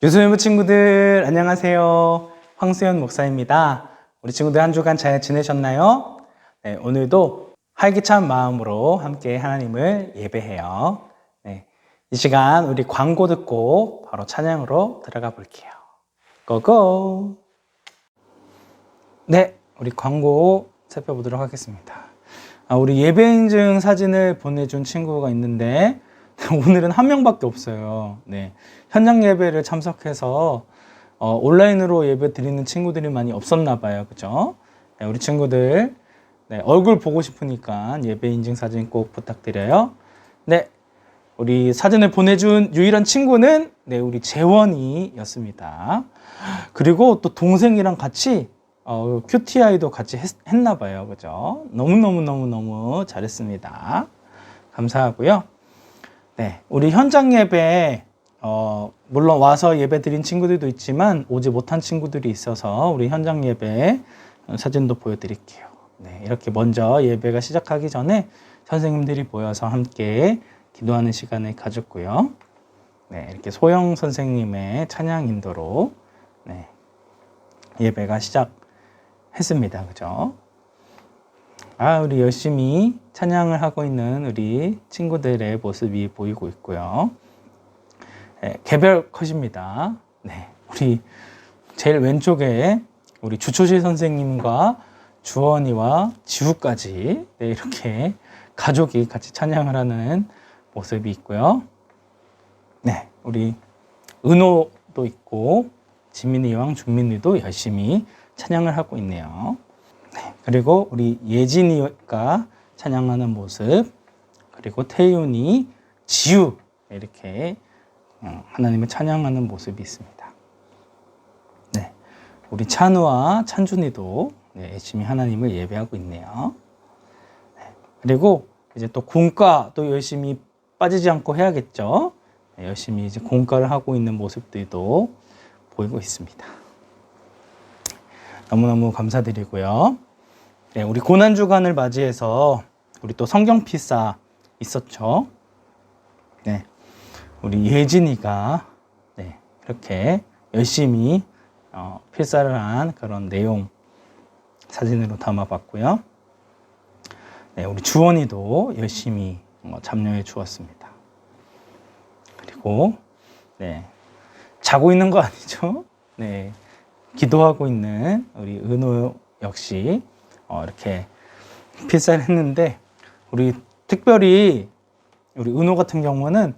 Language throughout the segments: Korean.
유소연부 친구들 안녕하세요. 황수연 목사입니다. 우리 친구들 한 주간 잘 지내셨나요? 네, 오늘도 활기찬 마음으로 함께 하나님을 예배해요. 네, 이 시간 우리 광고 듣고 바로 찬양으로 들어가 볼게요. 고고! 네, 우리 광고 살펴보도록 하겠습니다. 우리 예배 인증 사진을 보내준 친구가 있는데 오늘은 한 명밖에 없어요. 네, 현장 예배를 참석해서 온라인으로 예배 드리는 친구들이 많이 없었나 봐요. 그죠? 네, 우리 친구들 얼굴 보고 싶으니까 예배 인증 사진 꼭 부탁드려요. 네, 우리 사진을 보내준 유일한 친구는 우리 재원이였습니다. 그리고 또 동생이랑 같이 QTI도 같이 했나 봐요. 그죠? 너무 잘했습니다. 감사하고요. 네, 우리 현장 예배 물론 와서 예배 드린 친구들도 있지만 오지 못한 친구들이 있어서 우리 현장 예배 사진도 보여드릴게요. 네, 이렇게 먼저 예배가 시작하기 전에 선생님들이 모여서 함께 기도하는 시간을 가졌고요. 네, 이렇게 소영 선생님의 찬양 인도로 예배가 시작했습니다. 그죠? 우리 열심히 찬양을 하고 있는 우리 친구들의 모습이 보이고 있고요. 개별 컷입니다. 네, 우리 제일 왼쪽에 우리 주초실 선생님과 주원이와 지우까지 이렇게 가족이 같이 찬양을 하는 모습이 있고요. 네, 우리 은호도 있고 지민이왕, 준민이도 열심히 찬양을 하고 있네요. 네, 그리고 우리 예진이가 찬양하는 모습, 그리고 태윤이, 지우 이렇게 하나님을 찬양하는 모습이 있습니다. 네, 우리 찬우와 찬준이도 열심히 하나님을 예배하고 있네요. 네, 그리고 이제 또 공과 또 열심히 빠지지 않고 해야겠죠. 네, 열심히 이제 공과를 하고 있는 모습들도 보이고 있습니다. 너무너무 감사드리고요. 네, 우리 고난주간을 맞이해서 우리 또 성경 필사 있었죠. 네, 우리 예진이가 이렇게 열심히 필사를 한 그런 내용 사진으로 담아봤고요. 네, 우리 주원이도 열심히 참여해 주었습니다. 그리고 자고 있는 거 아니죠? 네, 기도하고 있는 우리 은호 역시 이렇게 필사를 했는데, 우리 특별히 우리 은호 같은 경우는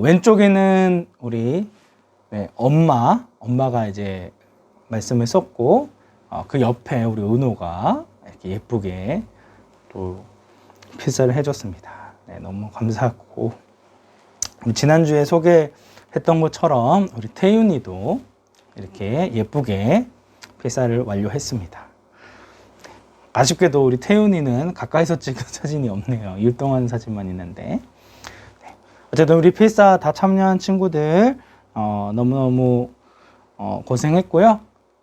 왼쪽에는 우리 엄마가 이제 말씀을 썼고, 그 옆에 우리 은호가 이렇게 예쁘게 또 필사를 해줬습니다. 네, 너무 감사하고, 우리 지난주에 소개했던 것처럼 우리 태윤이도 이렇게 예쁘게 필사를 완료했습니다. 아쉽게도 우리 태윤이는 가까이서 찍은 사진이 없네요. 율동하는 사진만 있는데. 어쨌든 우리 필사 다 참여한 친구들 너무너무 고생했고요.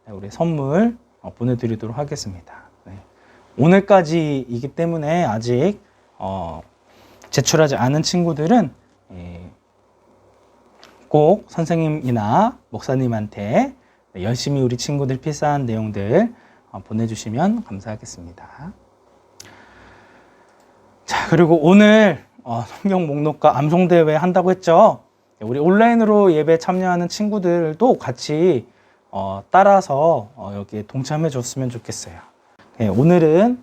우리 선물 보내드리도록 하겠습니다. 오늘까지이기 때문에 아직 제출하지 않은 친구들은 꼭 선생님이나 목사님한테 열심히 우리 친구들 필사한 내용들 보내주시면 감사하겠습니다. 자, 그리고 오늘 성경 목록과 암송대회 한다고 했죠. 우리 온라인으로 예배 참여하는 친구들도 같이 따라서 여기에 동참해 줬으면 좋겠어요. 오늘은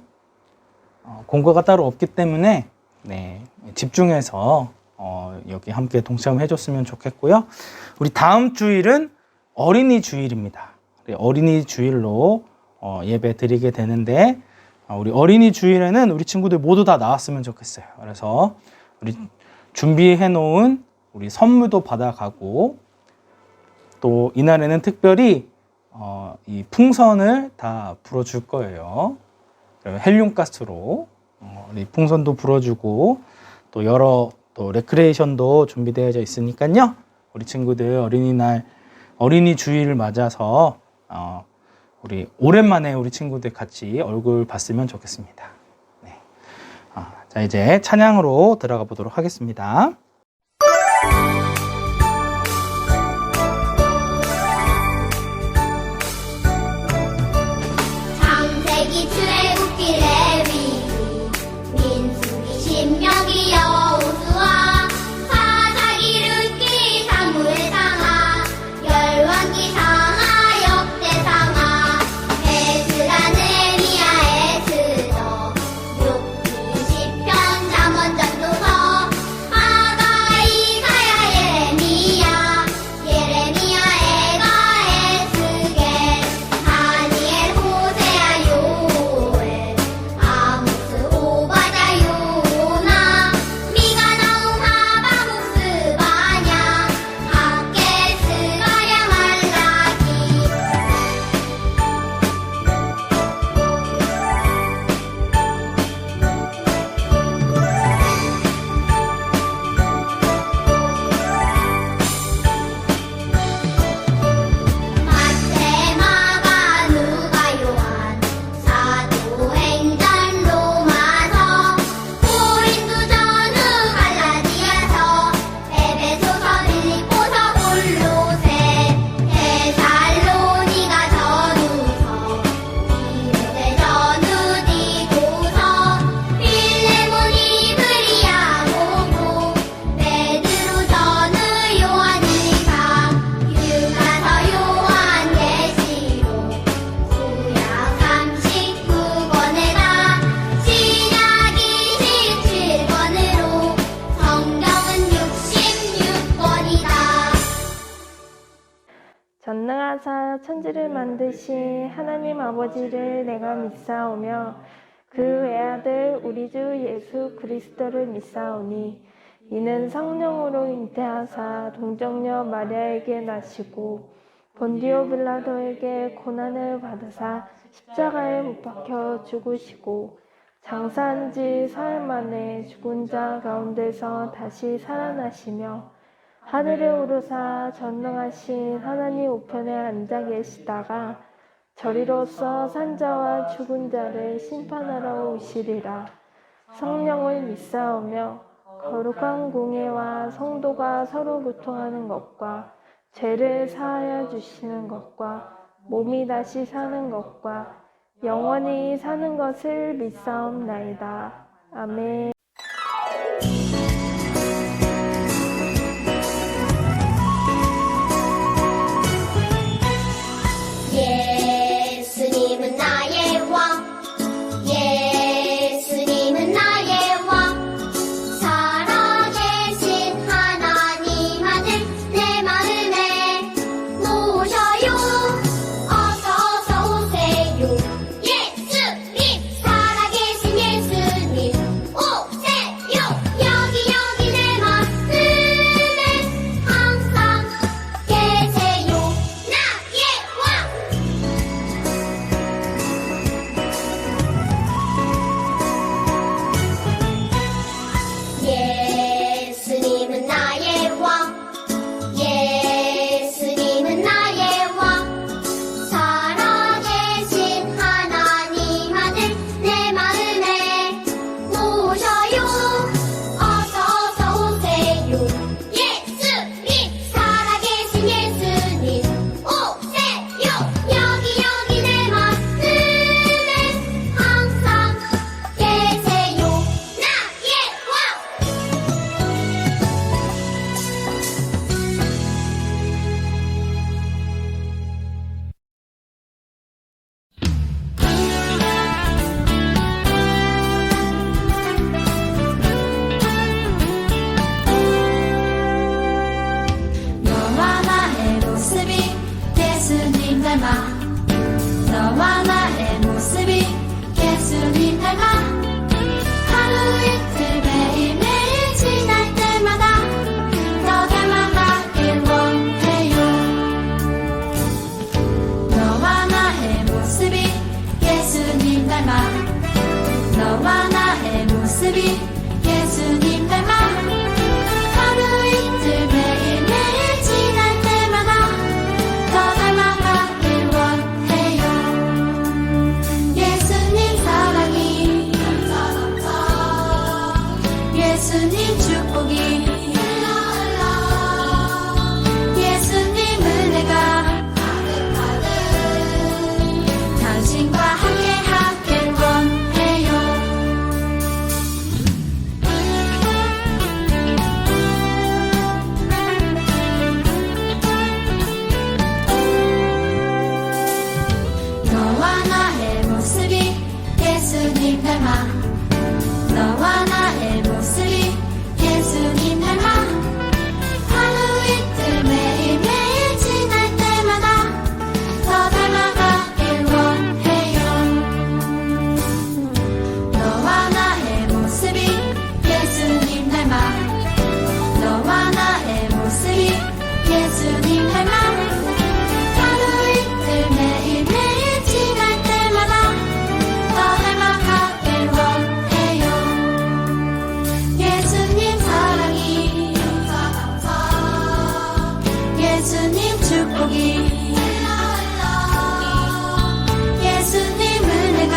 공부가 따로 없기 때문에 집중해서 여기 함께 동참해 줬으면 좋겠고요. 우리 다음 주일은 어린이 주일입니다. 어린이 주일로 예배 드리게 되는데, 우리 어린이 주일에는 우리 친구들 모두 다 나왔으면 좋겠어요. 그래서 우리 준비해 놓은 우리 선물도 받아가고, 또 이날에는 특별히 이 풍선을 다 불어줄 거예요. 헬륨가스로 우리 풍선도 불어주고, 또 여러 또 레크레이션도 준비되어져 있으니까요. 우리 친구들 어린이날 어린이 주일을 맞아서 우리 오랜만에 우리 친구들 같이 얼굴 봤으면 좋겠습니다. 자, 이제 찬양으로 들어가 보도록 하겠습니다. 전능하사 천지를 만드신 하나님 아버지를 내가 믿사오며 그 외아들 우리 주 예수 그리스도를 믿사오니 이는 성령으로 잉태하사 동정녀 마리아에게 나시고 본디오 빌라도에게 고난을 받으사 십자가에 못 박혀 죽으시고 장사한 지 사흘 만에 죽은 자 가운데서 다시 살아나시며 하늘에 오르사 전능하신 하나님 우편에 앉아 계시다가 저리로서 산자와 죽은 자를 심판하러 오시리라. 성령을 믿사오며 거룩한 공예와 성도가 서로 교통하는 것과 죄를 사하여 주시는 것과 몸이 다시 사는 것과 영원히 사는 것을 믿사옵나이다. 아멘. 예수님은 나의 왕, 예수님은 나의 왕, 살아계신 하나님 아들 내 마음에 모셔요. 어서 오세요. 예수님, 살아계신 예수님 오세요. 여기 내 마음에 항상 계세요. 나의 왕. 예수님은 나의 왕, 예수님은 나의 왕, 살아계신 하나님 아들 내 마음에 모셔요. 어서 오세요. 예수님, 살아계신 예수님 오세요. 여기 내 마음에 항상 계세요. 나의 왕. 너와 나의 모습이 예수님 닮아, 너와 나의 모습이 예수님 닮아, 하루 이틀 매일매일 지날 때마다 더 닮아가길 원해요. 너와 나의 모습이 예수님 닮아, 너와 나의 모습이 예수님 닮아, 하루 이틀 매일매일 지날 때마다 더 닮아가길 원해요. 예수님 사랑이 예수님 축복이 예수님 은혜가 당신과 함께 하길 원해요. 너와 나의 모습이 예수님 닮아, 너와 나의 모습이 예수님 닮아, 하루 이틀 매일매일 지날 때마다 더 닮아가길 원해요. 너와 나의 모습이 예수님 닮아, 너와 나의 모습이 예수님 닮아, 하루 이틀 매일매일 지날 때마다 더 닮아가길 원해요. 예수님 사랑이 예수님 축복이 예수님 은혜가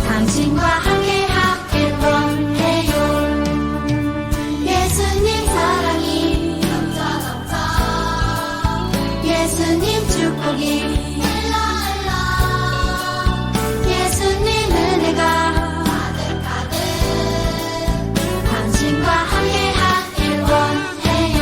당신과 함께 하길 원해요. 예수님 사랑이 예수님 축복이 예수님 은혜가 당신과 함께 하길 원해요.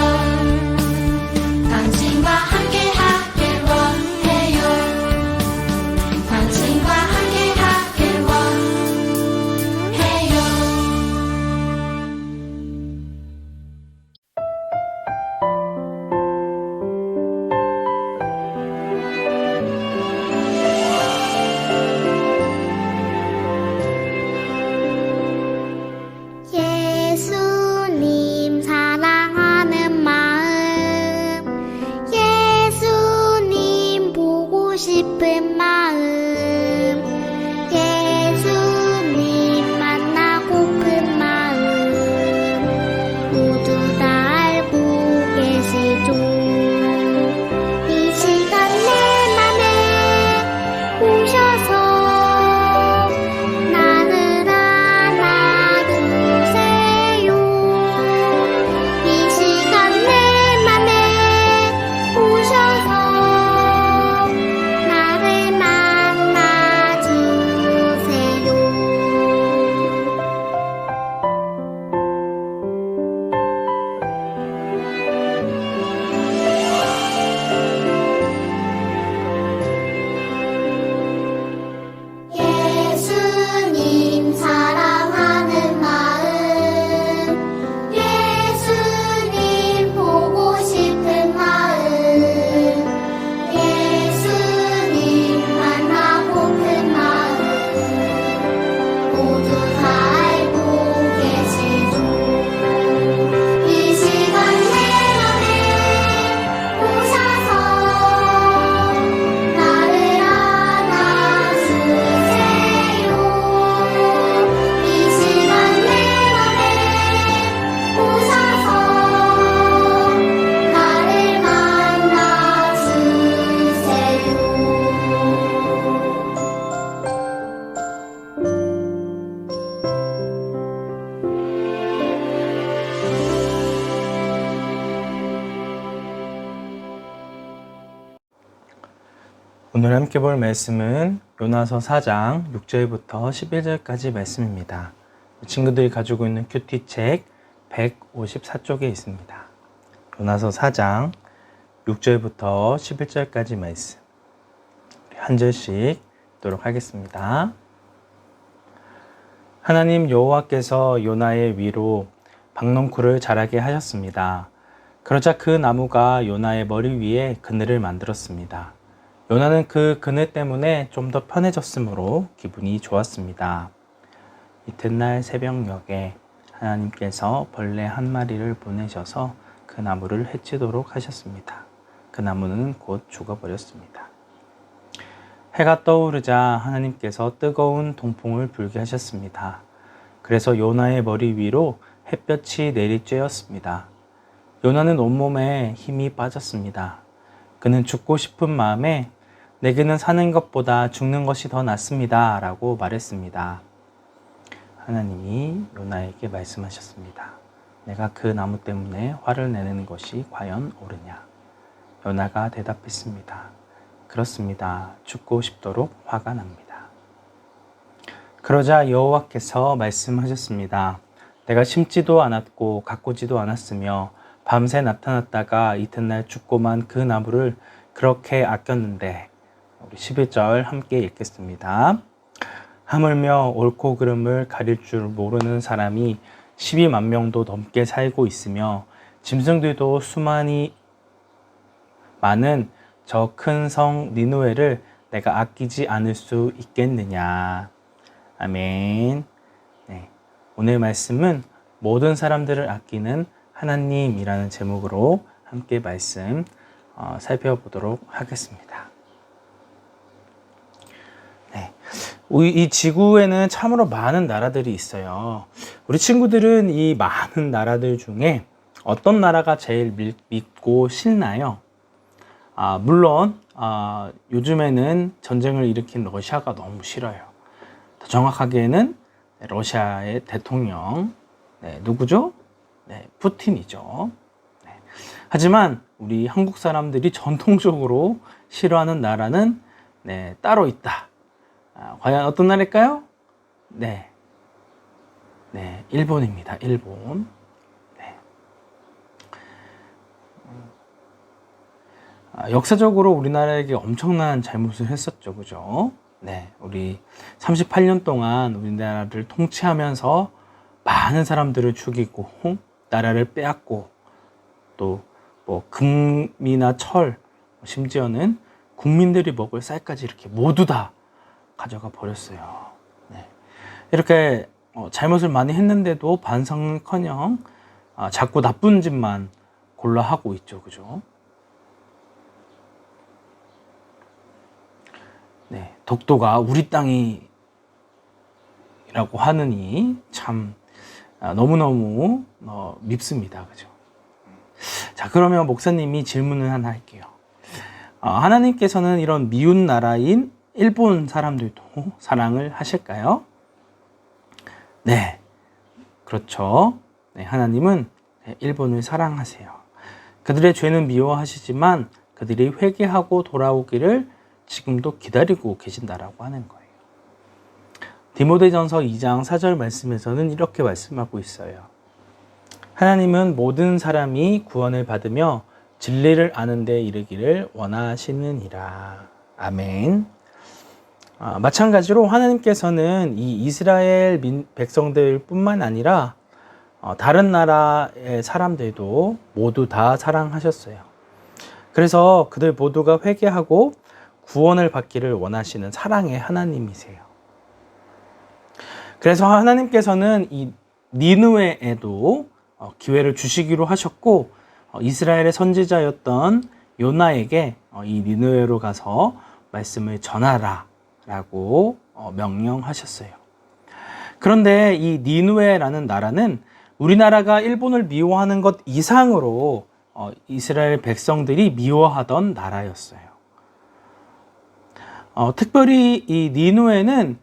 오늘 함께 볼 말씀은 요나서 4장 6절부터 11절까지 말씀입니다. 친구들이 가지고 있는 큐티책 154쪽에 있습니다. 요나서 4장 6절부터 11절까지 말씀. 우리 한 절씩 읽도록 하겠습니다. 하나님 여호와께서 요나의 위로 박농쿨을 자라게 하셨습니다. 그러자 그 나무가 요나의 머리 위에 그늘을 만들었습니다. 요나는 그 그늘 때문에 좀 더 편해졌으므로 기분이 좋았습니다. 이튿날 새벽녘에 하나님께서 벌레 한 마리를 보내셔서 그 나무를 해치도록 하셨습니다. 그 나무는 곧 죽어버렸습니다. 해가 떠오르자 하나님께서 뜨거운 동풍을 불게 하셨습니다. 그래서 요나의 머리 위로 햇볕이 내리쬐었습니다. 요나는 온몸에 힘이 빠졌습니다. 그는 죽고 싶은 마음에 내게는 사는 것보다 죽는 것이 더 낫습니다. 라고 말했습니다. 하나님이 요나에게 말씀하셨습니다. 내가 그 나무 때문에 화를 내는 것이 과연 옳으냐? 요나가 대답했습니다. 그렇습니다. 죽고 싶도록 화가 납니다. 그러자 여호와께서 말씀하셨습니다. 내가 심지도 않았고 가꾸지도 않았으며 밤새 나타났다가 이튿날 죽고만 그 나무를 그렇게 아꼈는데, 우리 11절 함께 읽겠습니다. 하물며 옳고 그름을 가릴 줄 모르는 사람이 12만 명도 넘게 살고 있으며 짐승들도 수많이 많은 저 큰 성 니느웨를 내가 아끼지 않을 수 있겠느냐. 아멘. 네, 오늘 말씀은 모든 사람들을 아끼는 하나님이라는 제목으로 함께 말씀 살펴보도록 하겠습니다. 네, 이 지구에는 참으로 많은 나라들이 있어요. 우리 친구들은 이 많은 나라들 중에 어떤 나라가 제일 믿고 싫나요? 물론 요즘에는 전쟁을 일으킨 러시아가 너무 싫어요. 더 정확하게는 러시아의 대통령, 누구죠? 푸틴이죠. 하지만 우리 한국 사람들이 전통적으로 싫어하는 나라는 따로 있다. 과연 어떤 나라일까요? 일본입니다. 일본. 역사적으로 우리나라에게 엄청난 잘못을 했었죠. 그죠? 우리 38년 동안 우리나라를 통치하면서 많은 사람들을 죽이고, 나라를 빼앗고, 또 뭐 금이나 철, 심지어는 국민들이 먹을 쌀까지 이렇게 모두 다 가져가 버렸어요. 이렇게 잘못을 많이 했는데도 반성은커녕 자꾸 나쁜 짓만 골라 하고 있죠. 그죠? 독도가 우리 땅이라고 하느니 참 너무너무 밉습니다. 그죠? 자, 그러면 목사님이 질문을 하나 할게요. 하나님께서는 이런 미운 나라인 일본 사람들도 사랑을 하실까요? 네, 그렇죠. 하나님은 일본을 사랑하세요. 그들의 죄는 미워하시지만 그들이 회개하고 돌아오기를 지금도 기다리고 계신다라고 하는 거예요. 디모데전서 2장 4절 말씀에서는 이렇게 말씀하고 있어요. 하나님은 모든 사람이 구원을 받으며 진리를 아는 데 이르기를 원하시느니라. 아멘. 마찬가지로 하나님께서는 이 이스라엘 백성들 뿐만 아니라 다른 나라의 사람들도 모두 다 사랑하셨어요. 그래서 그들 모두가 회개하고 구원을 받기를 원하시는 사랑의 하나님이세요. 그래서 하나님께서는 이 니느웨에도 기회를 주시기로 하셨고, 이스라엘의 선지자였던 요나에게 이 니느웨로 가서 말씀을 전하라 라고 명령하셨어요. 그런데 이 니느웨라는 나라는 우리나라가 일본을 미워하는 것 이상으로 이스라엘 백성들이 미워하던 나라였어요. 특별히 이 니느웨는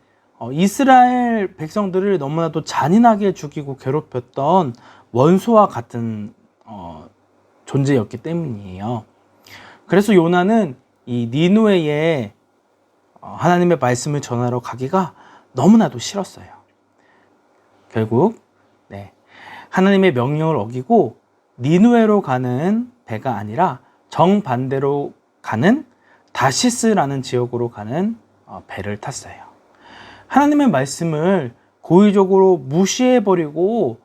이스라엘 백성들을 너무나도 잔인하게 죽이고 괴롭혔던 원수와 같은 존재였기 때문이에요. 그래서 요나는 이 니느웨에 하나님의 말씀을 전하러 가기가 너무나도 싫었어요. 결국 하나님의 명령을 어기고 니누에로 가는 배가 아니라 정반대로 가는 다시스라는 지역으로 가는 배를 탔어요. 하나님의 말씀을 고의적으로 무시해버리고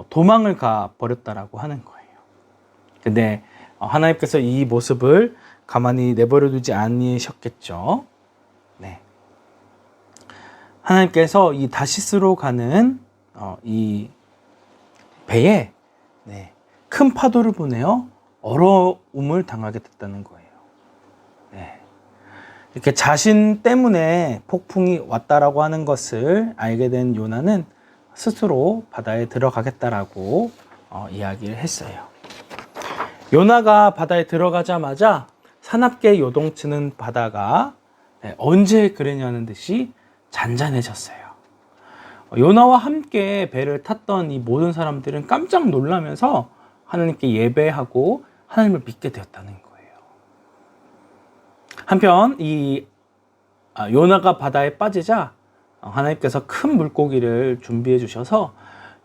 도망을 가버렸다라고 하는 거예요. 근데 하나님께서 이 모습을 가만히 내버려두지 않으셨겠죠. 하나님께서 이 다시스로 가는 이 배에 큰 파도를 보내어 어려움을 당하게 됐다는 거예요. 이렇게 자신 때문에 폭풍이 왔다라고 하는 것을 알게 된 요나는 스스로 바다에 들어가겠다라고 이야기를 했어요. 요나가 바다에 들어가자마자 사납게 요동치는 바다가 언제 그랬냐는 듯이 잔잔해졌어요. 요나와 함께 배를 탔던 이 모든 사람들은 깜짝 놀라면서 하나님께 예배하고 하나님을 믿게 되었다는 거예요. 한편 이 요나가 바다에 빠지자 하나님께서 큰 물고기를 준비해 주셔서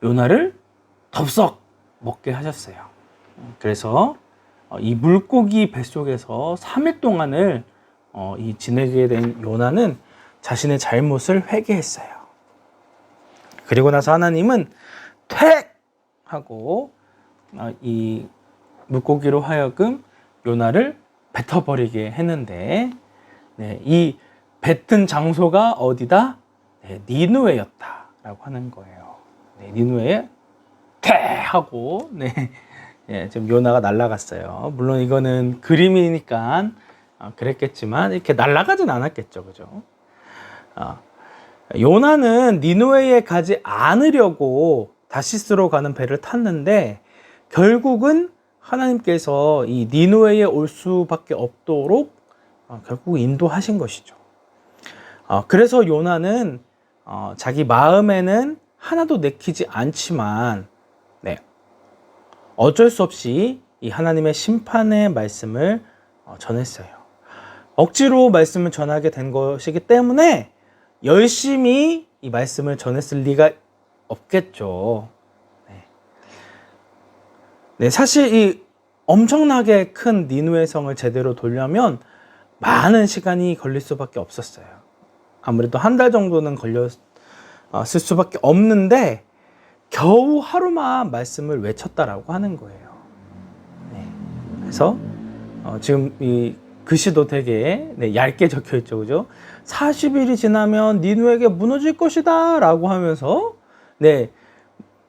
요나를 덥석 먹게 하셨어요. 그래서 이 물고기 뱃속에서 3일 동안을 지내게 된 요나는 자신의 잘못을 회개했어요. 그리고 나서 하나님은 퇴! 하고 이 물고기로 하여금 요나를 뱉어버리게 했는데 이 뱉은 장소가 어디다? 니누에였다라고 하는 거예요. 니누에에 퇴! 하고 지금 요나가 날아갔어요. 물론 이거는 그림이니까 그랬겠지만 이렇게 날아가진 않았겠죠. 그죠? 요나는 니누에에 가지 않으려고 다시스로 가는 배를 탔는데 결국은 하나님께서 이 니누에에 올 수밖에 없도록 결국 인도하신 것이죠. 그래서 요나는 자기 마음에는 하나도 내키지 않지만 어쩔 수 없이 이 하나님의 심판의 말씀을 전했어요. 억지로 말씀을 전하게 된 것이기 때문에 열심히 이 말씀을 전했을 리가 없겠죠. 사실 이 엄청나게 큰 니누에 성을 제대로 돌려면 많은 시간이 걸릴 수밖에 없었어요. 아무래도 한 달 정도는 걸렸을 수밖에 없는데 겨우 하루만 말씀을 외쳤다라고 하는 거예요. 그래서 지금 이 글씨도 되게 얇게 적혀 있죠, 그죠? 40일이 지나면 니누에게 무너질 것이다 라고 하면서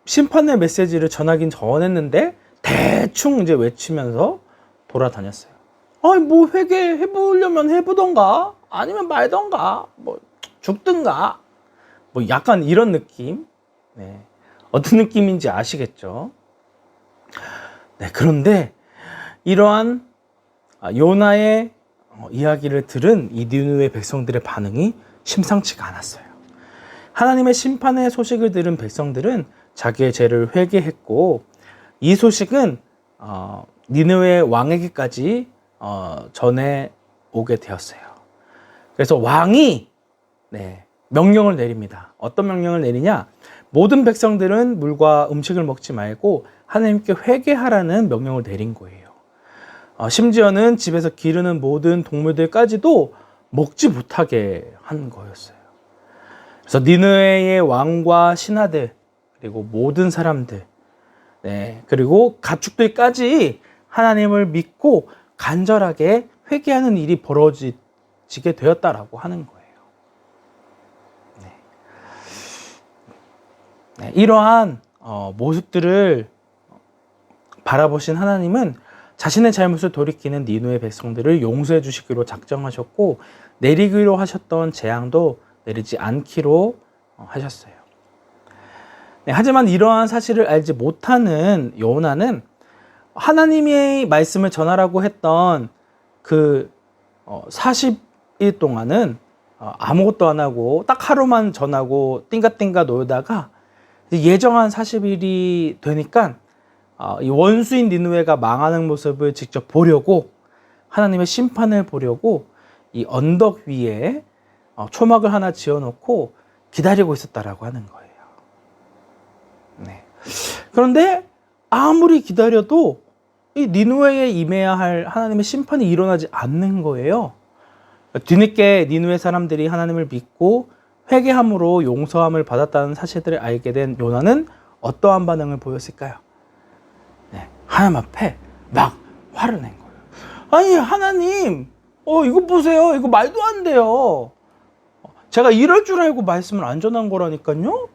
심판의 메시지를 전하긴 전했는데 대충 이제 외치면서 돌아다녔어요. 아니 뭐 회개해보려면 해보던가 아니면 말던가 뭐 죽든가 뭐 약간 이런 느낌. 어떤 느낌인지 아시겠죠? 그런데 이러한 요나의 이야기를 들은 이 니느웨 백성들의 반응이 심상치가 않았어요. 하나님의 심판의 소식을 들은 백성들은 자기의 죄를 회개했고 이 소식은 니느웨 왕에게까지 전해 오게 되었어요. 그래서 왕이 명령을 내립니다. 어떤 명령을 내리냐? 모든 백성들은 물과 음식을 먹지 말고 하나님께 회개하라는 명령을 내린 거예요. 심지어는 집에서 기르는 모든 동물들까지도 먹지 못하게 한 거였어요. 그래서 니느웨의 왕과 신하들 그리고 모든 사람들 그리고 가축들까지 하나님을 믿고 간절하게 회개하는 일이 벌어지게 되었다라고 하는 거예요. 이러한 모습들을 바라보신 하나님은 자신의 잘못을 돌이키는 니느웨 백성들을 용서해 주시기로 작정하셨고 내리기로 하셨던 재앙도 내리지 않기로 하셨어요. 하지만 이러한 사실을 알지 못하는 요나는 하나님의 말씀을 전하라고 했던 그 40일 동안은 아무것도 안 하고 딱 하루만 전하고 띵가띵가 놀다가 예정한 40일이 되니까 이 원수인 니느웨가 망하는 모습을 직접 보려고 하나님의 심판을 보려고 이 언덕 위에 초막을 하나 지어놓고 기다리고 있었다라고 하는 거예요. 네. 그런데 아무리 기다려도 이 니누웨에 임해야 할 하나님의 심판이 일어나지 않는 거예요. 뒤늦게 니누웨 사람들이 하나님을 믿고 회개함으로 용서함을 받았다는 사실들을 알게 된 요나는 어떠한 반응을 보였을까요? 네, 하나님 앞에 막 화를 낸 거예요. 아니 하나님, 이거 보세요. 이거 말도 안 돼요. 제가 이럴 줄 알고 말씀을 안 전한 거라니까요.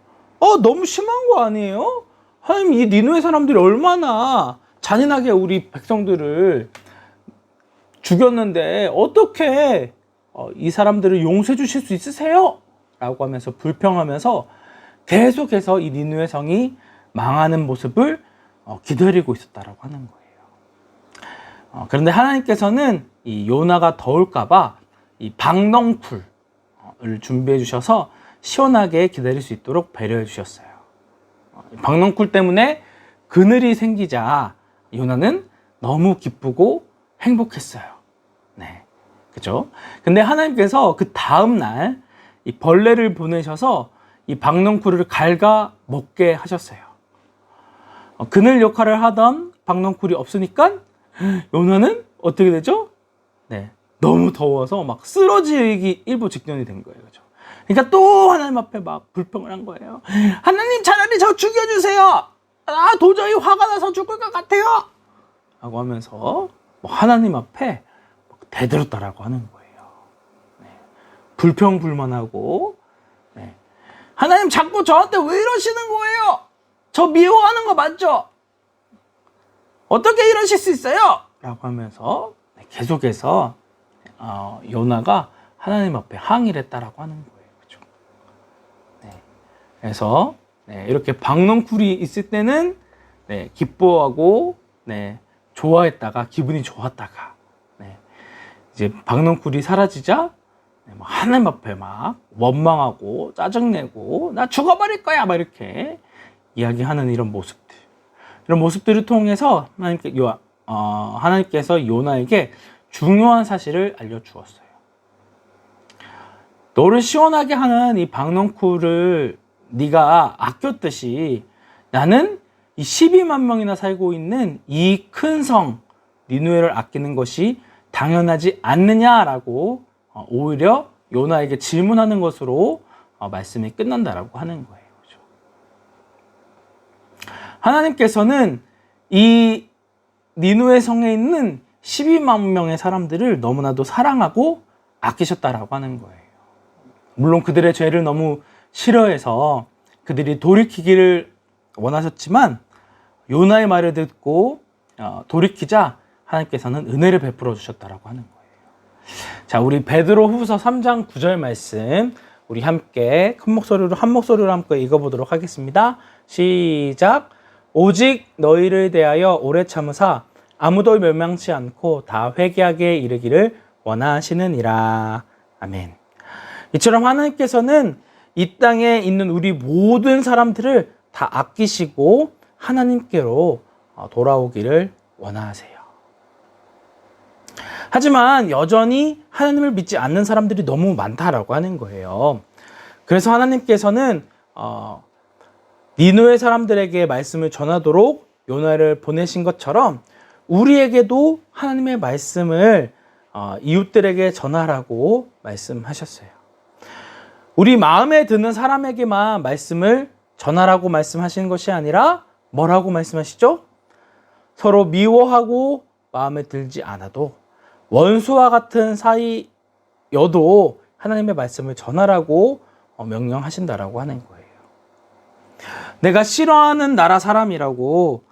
너무 심한 거 아니에요? 하나님, 이 니누의 사람들이 얼마나 잔인하게 우리 백성들을 죽였는데 어떻게 이 사람들을 용서해 주실 수 있으세요? 라고 하면서 불평하면서 계속해서 이 니누의 성이 망하는 모습을 기다리고 있었다라고 하는 거예요. 그런데 하나님께서는 이 요나가 더울까봐 이 박넝쿨을 준비해 주셔서 시원하게 기다릴 수 있도록 배려해 주셨어요. 박넝쿨 때문에 그늘이 생기자 요나는 너무 기쁘고 행복했어요. 네, 그죠? 근데 하나님께서 그 다음 날 이 벌레를 보내셔서 이 박넝쿨을 갉아 먹게 하셨어요. 그늘 역할을 하던 박넝쿨이 없으니까 요나는 어떻게 되죠? 네, 너무 더워서 막 쓰러지기 일보 직전이 된 거예요. 그죠? 그러니까 또 하나님 앞에 막 불평을 한 거예요. 하나님, 차라리 저 죽여주세요. 도저히 화가 나서 죽을 것 같아요. 라고 하면서 하나님 앞에 대들었다라고 하는 거예요. 네. 불평불만하고, 네. 하나님 자꾸 저한테 왜 이러시는 거예요? 저 미워하는 거 맞죠? 어떻게 이러실 수 있어요? 라고 하면서 계속해서 요나가 하나님 앞에 항의를 했다라고 하는 거예요. 그죠? 네. 그래서 이렇게 박넝쿨이 있을 때는 기뻐하고 좋아했다가 기분이 좋았다가 이제 박넝쿨이 사라지자 하나님 앞에 막 원망하고 짜증내고 나 죽어버릴 거야 막 이렇게 이야기하는 이런 모습들을 통해서 하나님께서 요나에게 중요한 사실을 알려주었어요. 너를 시원하게 하는 이 박넝쿨을 네가 아꼈듯이 나는 이 12만 명이나 살고 있는 이 큰 성 니누에를 아끼는 것이 당연하지 않느냐라고 오히려 요나에게 질문하는 것으로 말씀이 끝난다라고 하는 거예요. 그렇죠? 하나님께서는 이 니누에 성에 있는 12만 명의 사람들을 너무나도 사랑하고 아끼셨다라고 하는 거예요. 물론 그들의 죄를 너무 싫어해서 그들이 돌이키기를 원하셨지만 요나의 말을 듣고 돌이키자 하나님께서는 은혜를 베풀어 주셨다라고 하는 거예요. 자, 우리 베드로 후서 3장 9절 말씀 우리 함께 한 목소리로 함께 읽어보도록 하겠습니다. 시작. 오직 너희를 대하여 오래 참으사 아무도 멸망치 않고 다 회개하게 이르기를 원하시느니라. 아멘. 이처럼 하나님께서는 이 땅에 있는 우리 모든 사람들을 다 아끼시고 하나님께로 돌아오기를 원하세요. 하지만 여전히 하나님을 믿지 않는 사람들이 너무 많다라고 하는 거예요. 그래서 하나님께서는 니누의 사람들에게 말씀을 전하도록 요나를 보내신 것처럼 우리에게도 하나님의 말씀을 이웃들에게 전하라고 말씀하셨어요. 우리 마음에 드는 사람에게만 말씀을 전하라고 말씀하시는 것이 아니라 뭐라고 말씀하시죠? 서로 미워하고 마음에 들지 않아도 원수와 같은 사이여도 하나님의 말씀을 전하라고 명령하신다라고 하는 거예요. 내가 싫어하는 나라 사람이라고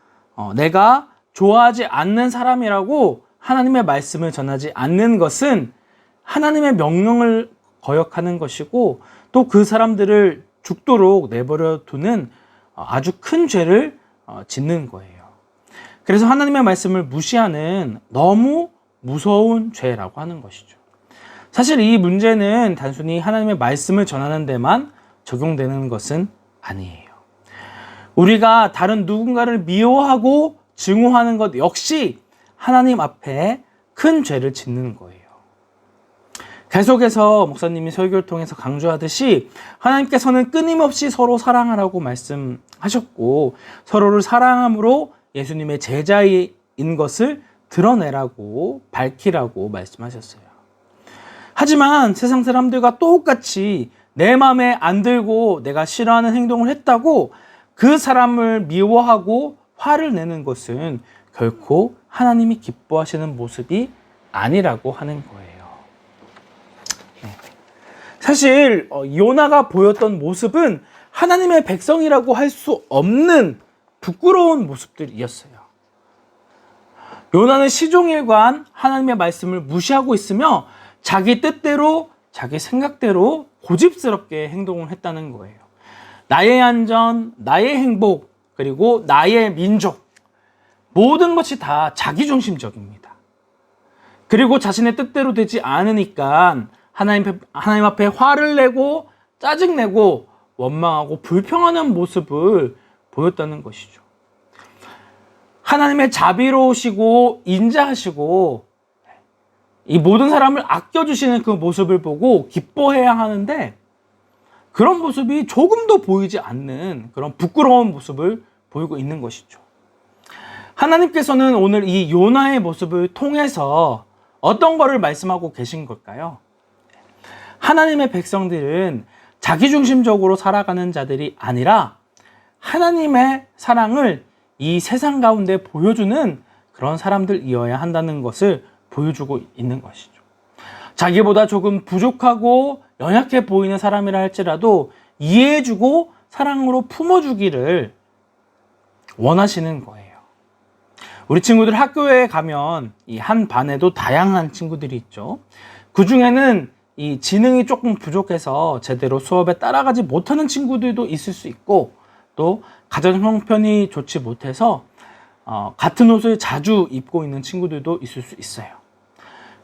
내가 좋아하지 않는 사람이라고 하나님의 말씀을 전하지 않는 것은 하나님의 명령을 거역하는 것이고 또 그 사람들을 죽도록 내버려 두는 아주 큰 죄를 짓는 거예요. 그래서 하나님의 말씀을 무시하는 너무 무서운 죄라고 하는 것이죠. 사실 이 문제는 단순히 하나님의 말씀을 전하는 데만 적용되는 것은 아니에요. 우리가 다른 누군가를 미워하고 증오하는 것 역시 하나님 앞에 큰 죄를 짓는 거예요. 계속해서 목사님이 설교를 통해서 강조하듯이 하나님께서는 끊임없이 서로 사랑하라고 말씀하셨고 서로를 사랑함으로 예수님의 제자인 것을 드러내라고 밝히라고 말씀하셨어요. 하지만 세상 사람들과 똑같이 내 마음에 안 들고 내가 싫어하는 행동을 했다고 그 사람을 미워하고 화를 내는 것은 결코 하나님이 기뻐하시는 모습이 아니라고 하는 거예요. 사실 요나가 보였던 모습은 하나님의 백성이라고 할 수 없는 부끄러운 모습들이었어요. 요나는 시종일관 하나님의 말씀을 무시하고 있으며 자기 뜻대로 자기 생각대로 고집스럽게 행동을 했다는 거예요. 나의 안전, 나의 행복, 그리고 나의 민족, 모든 것이 다 자기중심적입니다. 그리고 자신의 뜻대로 되지 않으니까 하나님 앞에 화를 내고 짜증내고 원망하고 불평하는 모습을 보였다는 것이죠. 하나님의 자비로우시고 인자하시고 이 모든 사람을 아껴주시는 그 모습을 보고 기뻐해야 하는데 그런 모습이 조금도 보이지 않는 그런 부끄러운 모습을 보이고 있는 것이죠. 하나님께서는 오늘 이 요나의 모습을 통해서 어떤 것을 말씀하고 계신 걸까요? 하나님의 백성들은 자기중심적으로 살아가는 자들이 아니라 하나님의 사랑을 이 세상 가운데 보여주는 그런 사람들이어야 한다는 것을 보여주고 있는 것이죠. 자기보다 조금 부족하고 연약해 보이는 사람이라 할지라도 이해해주고 사랑으로 품어주기를 원하시는 거예요. 우리 친구들 학교에 가면 이 한 반에도 다양한 친구들이 있죠. 그 중에는 이 지능이 조금 부족해서 제대로 수업에 따라가지 못하는 친구들도 있을 수 있고 또 가정 형편이 좋지 못해서 같은 옷을 자주 입고 있는 친구들도 있을 수 있어요.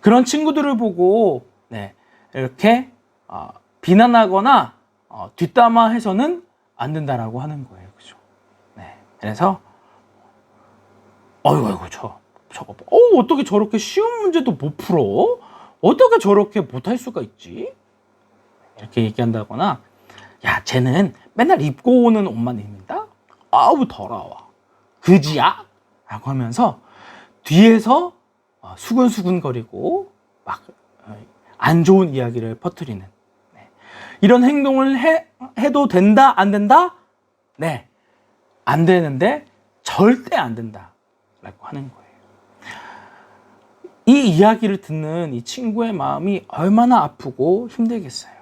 그런 친구들을 보고 이렇게 비난하거나 뒷담화해서는 안 된다라고 하는 거예요. 그죠? 그래서 어이구 저거 어떻게 저렇게 쉬운 문제도 못 풀어? 어떻게 저렇게 못할 수가 있지? 이렇게 얘기한다거나 야 쟤는 맨날 입고 오는 옷만 입는다? 아우 더러워 그지야? 라고 하면서 뒤에서 수근수근거리고 막 안 좋은 이야기를 퍼뜨리는 이런 행동을 해도 된다? 안 된다? 네, 안 되는데 절대 안 된다 라고 하는 거예요. 이 이야기를 듣는 이 친구의 마음이 얼마나 아프고 힘들겠어요.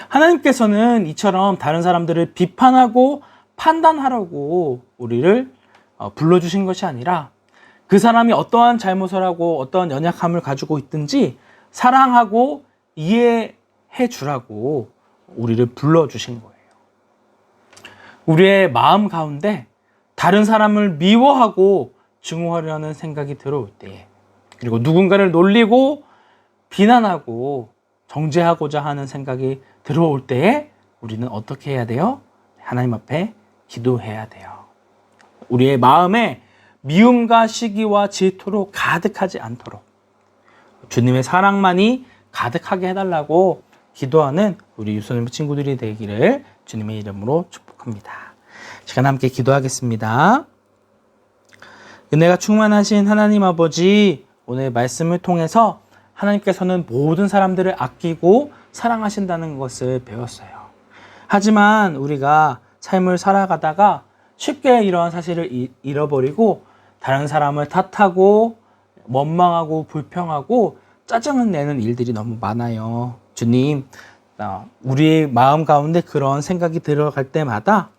하나님께서는 이처럼 다른 사람들을 비판하고 판단하라고 우리를 불러주신 것이 아니라 그 사람이 어떠한 잘못을 하고 어떠한 연약함을 가지고 있든지 사랑하고 이해해 주라고 우리를 불러주신 거예요. 우리의 마음 가운데 다른 사람을 미워하고 증오하려는 생각이 들어올 때에 그리고 누군가를 놀리고 비난하고 정죄하고자 하는 생각이 들어올 때에 우리는 어떻게 해야 돼요? 하나님 앞에 기도해야 돼요. 우리의 마음에 미움과 시기와 질투로 가득하지 않도록 주님의 사랑만이 가득하게 해달라고 기도하는 우리 유소년 친구들이 되기를 주님의 이름으로 축복합니다. 시간 함께 기도하겠습니다. 은혜가 충만하신 하나님 아버지, 오늘 말씀을 통해서 하나님께서는 모든 사람들을 아끼고 사랑하신다는 것을 배웠어요. 하지만 우리가 삶을 살아가다가 쉽게 이러한 사실을 잃어버리고 다른 사람을 탓하고 원망하고 불평하고 짜증을 내는 일들이 너무 많아요. 주님, 우리의 마음 가운데 그런 생각이 들어갈 때마다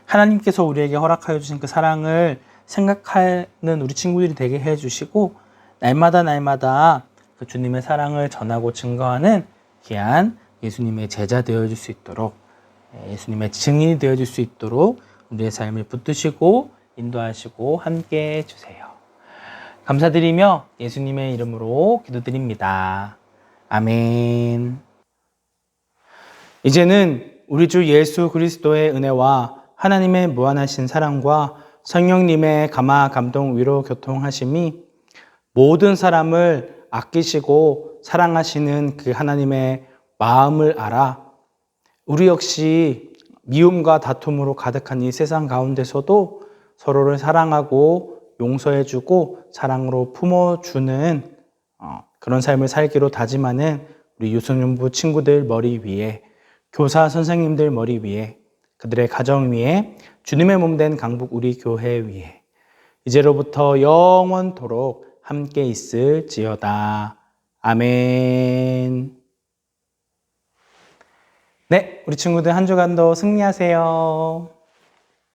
하나님께서 우리에게 허락하여 주신 그 사랑을 생각하는 우리 친구들이 되게 해주시고 날마다 그 주님의 사랑을 전하고 증거하는 귀한 예수님의 제자 되어줄 수 있도록 예수님의 증인이 되어줄 수 있도록 우리의 삶을 붙드시고 인도하시고 함께 해주세요. 감사드리며 예수님의 이름으로 기도드립니다. 아멘. 이제는 우리 주 예수 그리스도의 은혜와 하나님의 무한하신 사랑과 성령님의 감화, 감동, 위로, 교통하심이 모든 사람을 아끼시고 사랑하시는 그 하나님의 마음을 알아 우리 역시 미움과 다툼으로 가득한 이 세상 가운데서도 서로를 사랑하고 용서해주고 사랑으로 품어주는 그런 삶을 살기로 다짐하는 우리 유소년부 친구들 머리 위에, 교사 선생님들 머리 위에, 그들의 가정 위에, 주님의 몸 된 강북 우리 교회 위에 이제로부터 영원토록 함께 있을지어다. 아멘. 네, 우리 친구들 한 주간도 승리하세요.